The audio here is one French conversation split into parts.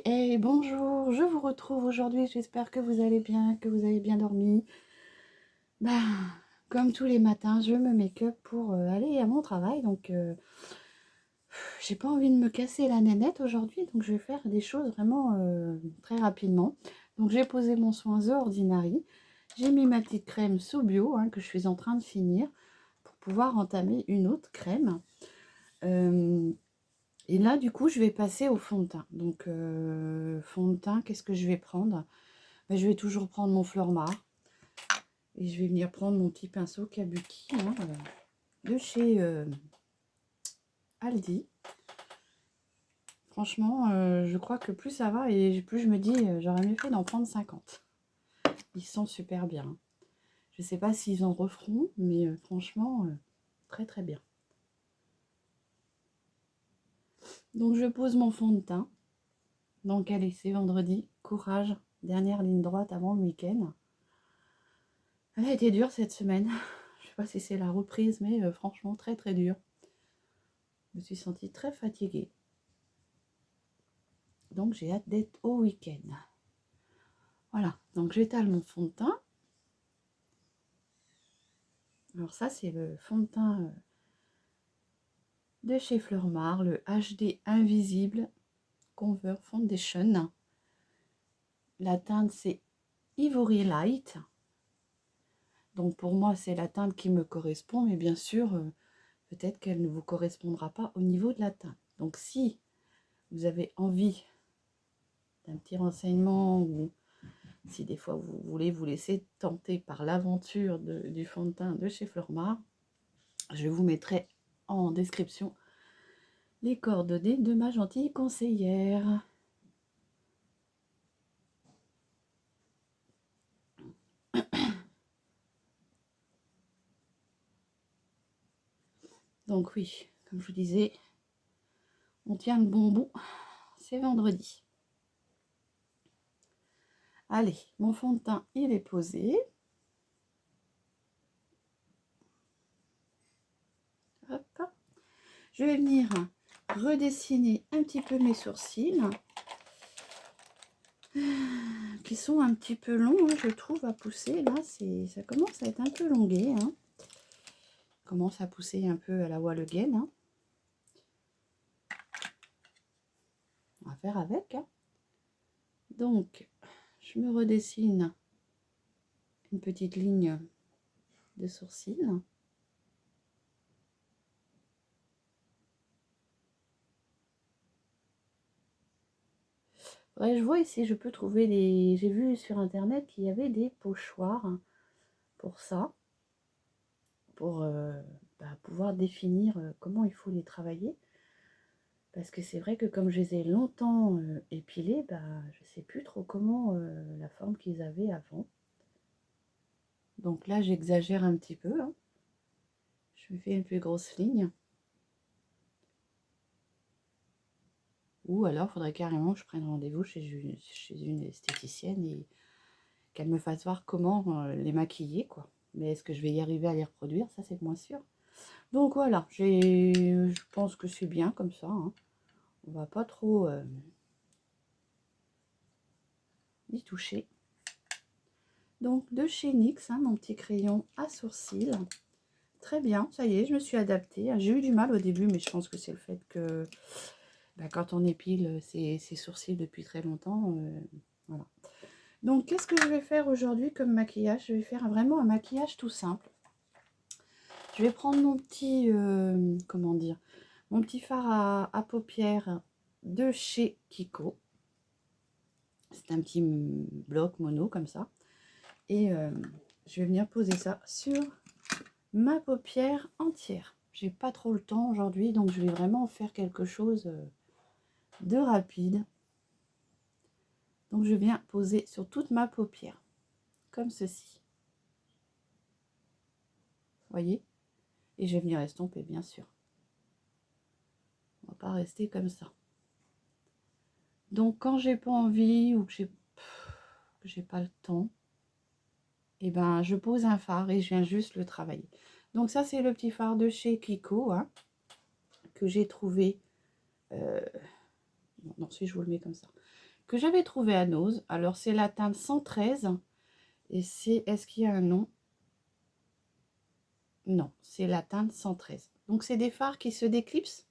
Et bonjour, je vous retrouve aujourd'hui, j'espère que vous allez bien, que vous avez bien dormi. Ben, comme tous les matins, je me make-up pour aller à mon travail, donc j'ai pas envie de me casser la nénette aujourd'hui, donc je vais faire des choses vraiment très rapidement. Donc j'ai posé mon soin The Ordinary, j'ai mis ma petite crème So Bio que je suis en train de finir pour pouvoir entamer une autre crème. Et là, du coup, je vais passer au fond de teint. Donc, fond de teint, qu'est-ce que je vais prendre? Ben, je vais toujours prendre mon Flormar. Et je vais venir prendre mon petit pinceau Kabuki de chez Aldi. Franchement, je crois que plus ça va et plus je me dis, j'aurais mieux fait d'en prendre 50. Ils sont super bien. Je ne sais pas s'ils en referont, mais franchement, très très bien. Donc, je pose mon fond de teint. Donc, allez, c'est vendredi. Courage. Dernière ligne droite avant le week-end. Elle a été dure cette semaine. Je sais pas si c'est la reprise, mais franchement très très dure. Je me suis sentie très fatiguée. Donc j'ai hâte d'être au week-end. Voilà, donc j'étale mon fond de teint. Alors ça c'est le fond de teint de chez Flormar, le HD Invisible Contour Foundation. La teinte c'est Ivory Light. Donc pour moi c'est la teinte qui me correspond, mais bien sûr peut-être qu'elle ne vous correspondra pas au niveau de la teinte. Donc si vous avez envie d'un petit renseignement ou si des fois vous voulez vous laisser tenter par l'aventure du fond de teint de chez Flormar, je vous mettrai en description les coordonnées de ma gentille conseillère. Donc oui, comme je vous disais, on tient le bon bout, c'est vendredi. Allez, mon fond de teint, il est posé. Hop. Je vais venir redessiner un petit peu mes sourcils, qui sont un petit peu longs, je trouve, à pousser. Là, ça commence à être un peu longué. Commence à pousser un peu à la Wallen. On va faire avec. Donc, je me redessine une petite ligne de sourcils. Ouais, je vois ici, je peux trouver des... J'ai vu sur internet qu'il y avait des pochoirs pour ça, pour pouvoir définir comment il faut les travailler. Parce que c'est vrai que comme je les ai longtemps épilés, je sais plus trop comment la forme qu'ils avaient avant. Donc là, j'exagère un petit peu. Je me fais une plus grosse ligne. Ou alors, il faudrait carrément que je prenne rendez-vous chez une esthéticienne et qu'elle me fasse voir comment les maquiller, quoi. Mais est-ce que je vais y arriver à les reproduire? Ça, c'est moins sûr. Donc voilà, je pense que c'est bien comme ça. On va pas trop y toucher. Donc de chez NYX, mon petit crayon à sourcils. Très bien, ça y est, je me suis adaptée. J'ai eu du mal au début, mais je pense que c'est le fait que quand on épile ses sourcils depuis très longtemps, voilà. Donc, qu'est-ce que je vais faire aujourd'hui comme maquillage? Je vais faire vraiment un maquillage tout simple. Je vais prendre mon petit, comment dire, mon petit fard à paupières de chez Kiko. C'est un petit bloc mono comme ça. Et je vais venir poser ça sur ma paupière entière. J'ai pas trop le temps aujourd'hui, donc je vais vraiment faire quelque chose de rapide. Donc je viens poser sur toute ma paupière, comme ceci. Voyez? Et je vais venir estomper, bien sûr. On va pas rester comme ça. Donc quand j'ai pas envie ou que j'ai pas le temps, et je pose un fard et je viens juste le travailler. Donc ça c'est le petit fard de chez Kiko que j'ai trouvé. Non, si je vous le mets comme ça. que j'avais trouvé à Nose. Alors, c'est la teinte 113. Et c'est... Est-ce qu'il y a un nom? Non, c'est la teinte 113. Donc, c'est des fards qui se déclipsent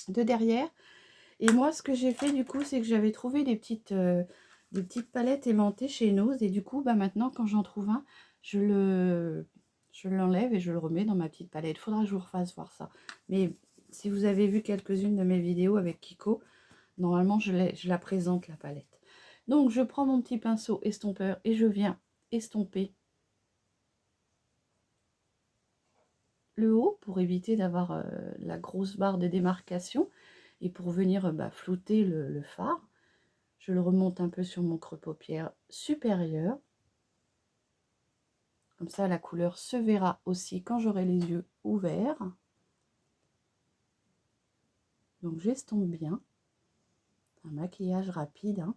de derrière. Et moi, ce que j'ai fait, du coup, c'est que j'avais trouvé des petites palettes aimantées chez Nose. Et du coup, bah, maintenant, quand j'en trouve un, je l'enlève et je le remets dans ma petite palette. Il faudra que je vous refasse voir ça. Mais si vous avez vu quelques-unes de mes vidéos avec Kiko, normalement, je la présente, la palette. Donc, je prends mon petit pinceau estompeur et je viens estomper le haut pour éviter d'avoir la grosse barre de démarcation et pour venir flouter le fard. Je le remonte un peu sur mon creux paupière supérieur. Comme ça, la couleur se verra aussi quand j'aurai les yeux ouverts. Donc, j'estompe bien. Un maquillage rapide, hein.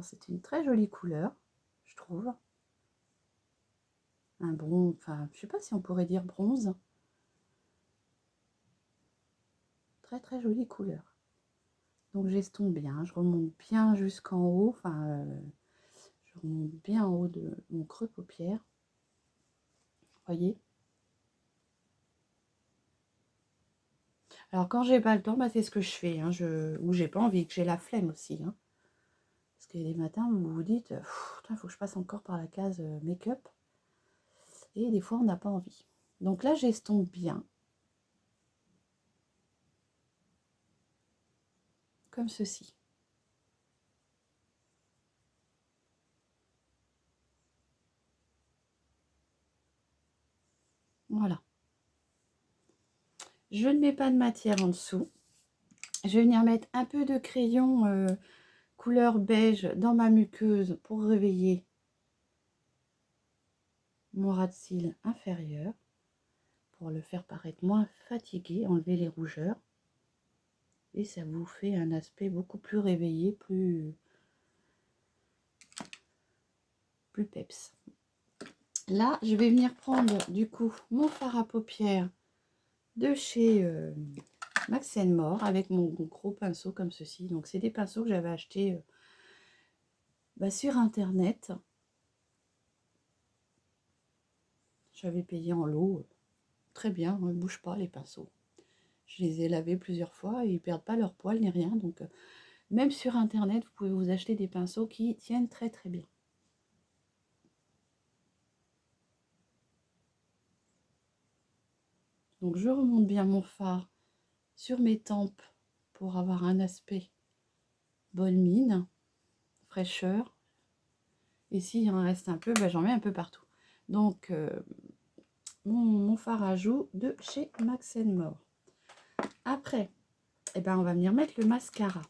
C'est une très jolie couleur, je trouve. Un bronze, enfin, je sais pas si on pourrait dire bronze. Très, très jolie couleur. Donc, j'estompe bien. Je remonte bien jusqu'en haut. Enfin, je remonte bien en haut de mon creux paupière. Voyez. Alors, quand j'ai pas le temps, c'est ce que je fais. Hein, ou j'ai pas envie, que j'ai la flemme aussi. Hein. Parce qu'il y a des matins où vous vous dites, il faut que je passe encore par la case make-up. Et des fois, on n'a pas envie. Donc là, j'estompe bien. Comme ceci. Voilà. Je ne mets pas de matière en dessous. Je vais venir mettre un peu de crayon couleur beige dans ma muqueuse pour réveiller mon ras de cils inférieur. Pour le faire paraître moins fatigué, enlever les rougeurs. Et ça vous fait un aspect beaucoup plus réveillé, plus peps. Là, je vais venir prendre du coup mon fard à paupières de chez Max More avec mon gros pinceau comme ceci. Donc, c'est des pinceaux que j'avais achetés sur internet. J'avais payé en lot. Très bien, ne bouge pas les pinceaux. Je les ai lavés plusieurs fois et ils ne perdent pas leur poil ni rien. Donc, même sur internet, vous pouvez vous acheter des pinceaux qui tiennent très très bien. Donc, je remonte bien mon fard sur mes tempes pour avoir un aspect bonne mine, fraîcheur. Et s'il en reste un peu, j'en mets un peu partout. Donc, mon fard à joues de chez Max More. Après, on va venir mettre le mascara.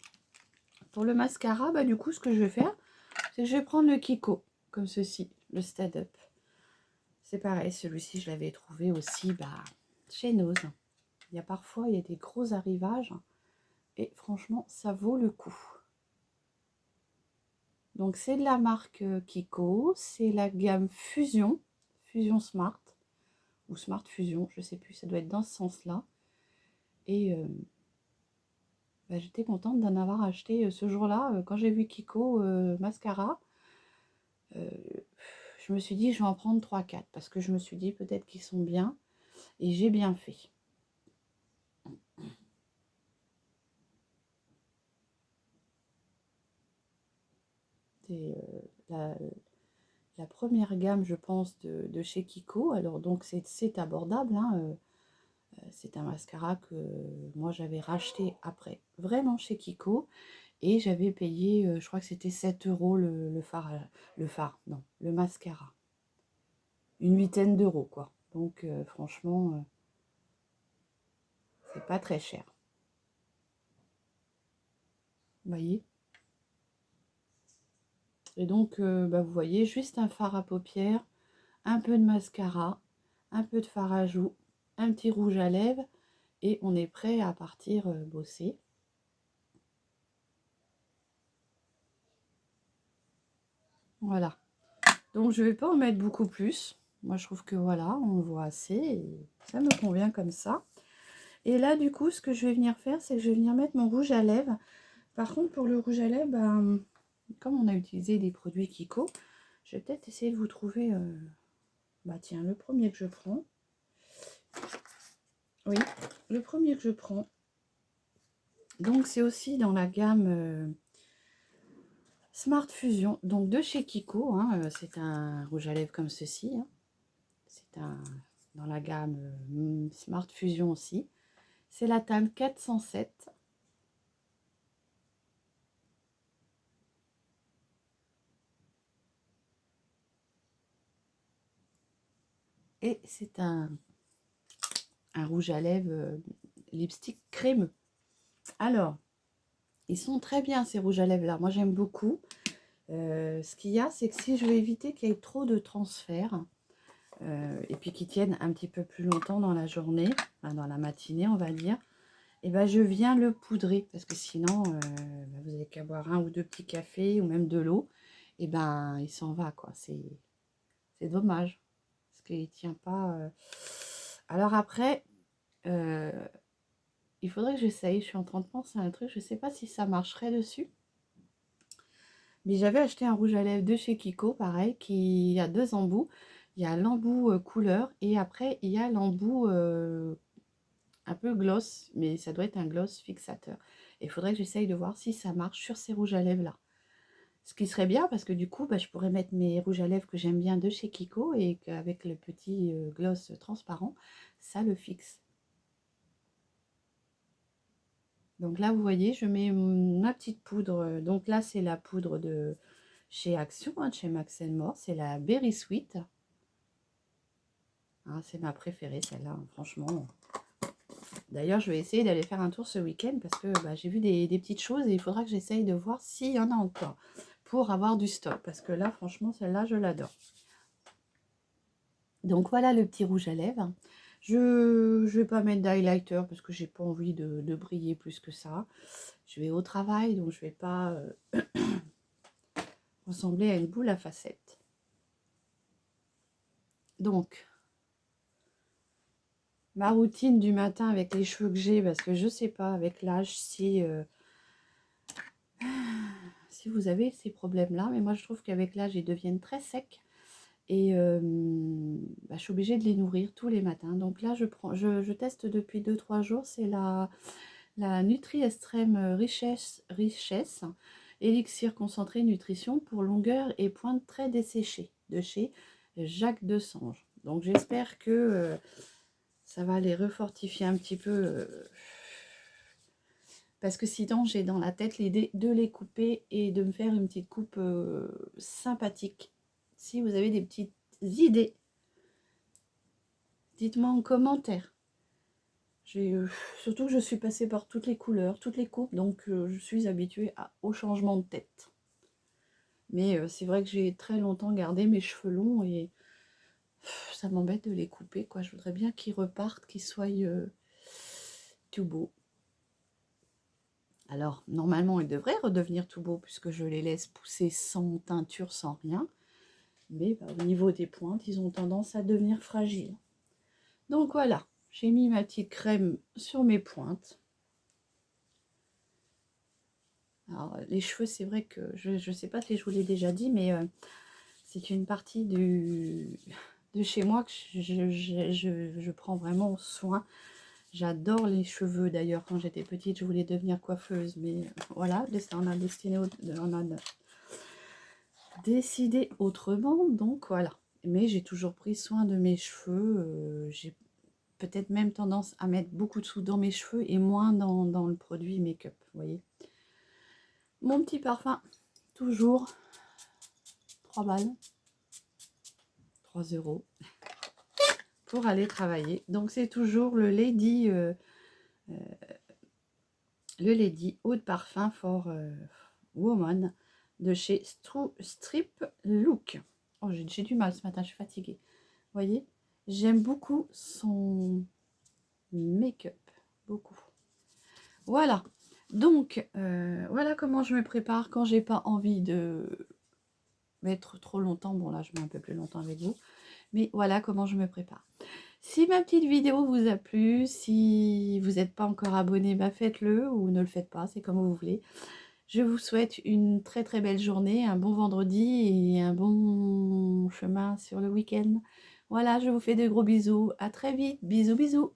Pour le mascara, du coup, ce que je vais faire, c'est que je vais prendre le Kiko, comme ceci, le Stad Up. C'est pareil, celui-ci, je l'avais trouvé aussi chez Nose. Il y a parfois, il y a des gros arrivages. Et franchement, ça vaut le coup. Donc, c'est de la marque Kiko. C'est la gamme Fusion. Fusion Smart. Ou Smart Fusion, je ne sais plus. Ça doit être dans ce sens-là. Et j'étais contente d'en avoir acheté ce jour-là. Quand j'ai vu Kiko mascara, je me suis dit, je vais en prendre 3-4. Parce que je me suis dit, peut-être qu'ils sont bien. Et j'ai bien fait. C'est la première gamme, je pense, de chez Kiko. Alors, donc, c'est abordable. Hein, c'est un mascara que moi, j'avais racheté après, vraiment chez Kiko. Et j'avais payé, je crois que c'était 7 € le mascara. Une 8aine d'euros, quoi. Donc, franchement, c'est pas très cher. Vous voyez? Et donc, vous voyez, juste un fard à paupières, un peu de mascara, un peu de fard à joues, un petit rouge à lèvres, et on est prêt à partir bosser. Voilà. Donc, je vais pas en mettre beaucoup plus. Moi, je trouve que voilà, on le voit assez, et ça me convient comme ça. Et là, du coup, ce que je vais venir faire, c'est que je vais venir mettre mon rouge à lèvres. Par contre, pour le rouge à lèvres, ben, comme on a utilisé des produits Kiko, je vais peut-être essayer de vous trouver... bah tiens, le premier que je prends. Oui, le premier que je prends. Donc, c'est aussi dans la gamme Smart Fusion. Donc, de chez Kiko. Hein, c'est un rouge à lèvres comme ceci. Hein. C'est un dans la gamme Smart Fusion aussi. C'est la teinte 407. Et c'est un rouge à lèvres lipstick crémeux. Alors, ils sont très bien ces rouges à lèvres là. Moi, j'aime beaucoup. Ce qu'il y a, c'est que si je veux éviter qu'il y ait trop de transferts, et puis qu'ils tiennent un petit peu plus longtemps dans la journée, enfin dans la matinée, on va dire, et ben je viens le poudrer. Parce que sinon, vous n'avez qu'à boire 1 ou 2 petits cafés ou même de l'eau, et ben il s'en va, quoi. C'est dommage. Parce qu'il ne tient pas... Alors après... il faudrait que j'essaye. Je suis en train de penser à un truc. Je ne sais pas si ça marcherait dessus. Mais j'avais acheté un rouge à lèvres de chez Kiko, pareil, qui a 2 embouts. Il y a l'embout couleur et après, il y a l'embout un peu gloss. Mais ça doit être un gloss fixateur. Et il faudrait que j'essaye de voir si ça marche sur ces rouges à lèvres-là. Ce qui serait bien parce que du coup, bah, je pourrais mettre mes rouges à lèvres que j'aime bien de chez Kiko et qu'avec le petit gloss transparent, ça le fixe. Donc là, vous voyez, je mets ma petite poudre. Donc là, c'est la poudre de chez Action, hein, de chez Max More. C'est la Berry Sweet. Hein, c'est ma préférée, celle-là, hein, franchement. D'ailleurs, je vais essayer d'aller faire un tour ce week-end parce que bah, j'ai vu des petites choses et il faudra que j'essaye de voir s'il y en a encore pour avoir du stock. Parce que là, franchement, celle-là, je l'adore. Donc voilà le petit rouge à lèvres. Je ne vais pas mettre d'highlighter parce que j'ai pas envie de briller plus que ça. Je vais au travail, donc je vais pas ressembler à une boule à facettes. Donc, ma routine du matin avec les cheveux que j'ai, parce que je sais pas avec l'âge si vous avez ces problèmes-là, mais moi je trouve qu'avec l'âge ils deviennent très secs et bah, je suis obligée de les nourrir tous les matins. Donc là je teste depuis 2-3 jours, c'est la Nutri Extrême Richesse Élixir concentré nutrition pour longueur et pointe très desséchée de chez Jacques Desange. Donc j'espère que ça va les refortifier un petit peu. Parce que sinon j'ai dans la tête l'idée de les couper et de me faire une petite coupe sympathique. Si vous avez des petites idées, dites-moi en commentaire. Surtout que je suis passée par toutes les couleurs, toutes les coupes, donc je suis habituée au changement de tête. Mais c'est vrai que j'ai très longtemps gardé mes cheveux longs et ça m'embête de les couper, quoi. Je voudrais bien qu'ils repartent, qu'ils soient tout beaux. Alors, normalement, ils devraient redevenir tout beaux puisque je les laisse pousser sans teinture, sans rien. Mais bah, au niveau des pointes, ils ont tendance à devenir fragiles. Donc voilà, j'ai mis ma petite crème sur mes pointes. Alors, les cheveux, c'est vrai que je ne sais pas si je vous l'ai déjà dit, mais c'est une partie de chez moi que je prends vraiment soin. J'adore les cheveux. D'ailleurs, quand j'étais petite, je voulais devenir coiffeuse. Mais voilà, on a décidé autrement. Donc voilà. Mais j'ai toujours pris soin de mes cheveux. J'ai peut-être même tendance à mettre beaucoup de sous dans mes cheveux et moins dans le produit make-up. Vous voyez. Mon petit parfum, toujours 3 balles, 3 euros pour aller travailler. Donc c'est toujours le Lady Eau de Parfum for Woman de chez Strip Look. Oh, j'ai du mal ce matin, je suis fatiguée. Vous voyez, j'aime beaucoup son make-up, beaucoup. Voilà, donc voilà comment je me prépare quand j'ai pas envie de mettre trop longtemps. Bon là, je mets un peu plus longtemps avec vous, mais voilà comment je me prépare. Si ma petite vidéo vous a plu, si vous n'êtes pas encore abonné, bah faites-le ou ne le faites pas, c'est comme vous voulez. Je vous souhaite une très très belle journée, un bon vendredi et un bon chemin sur le week-end. Voilà, je vous fais de gros bisous. À très vite. Bisous bisous.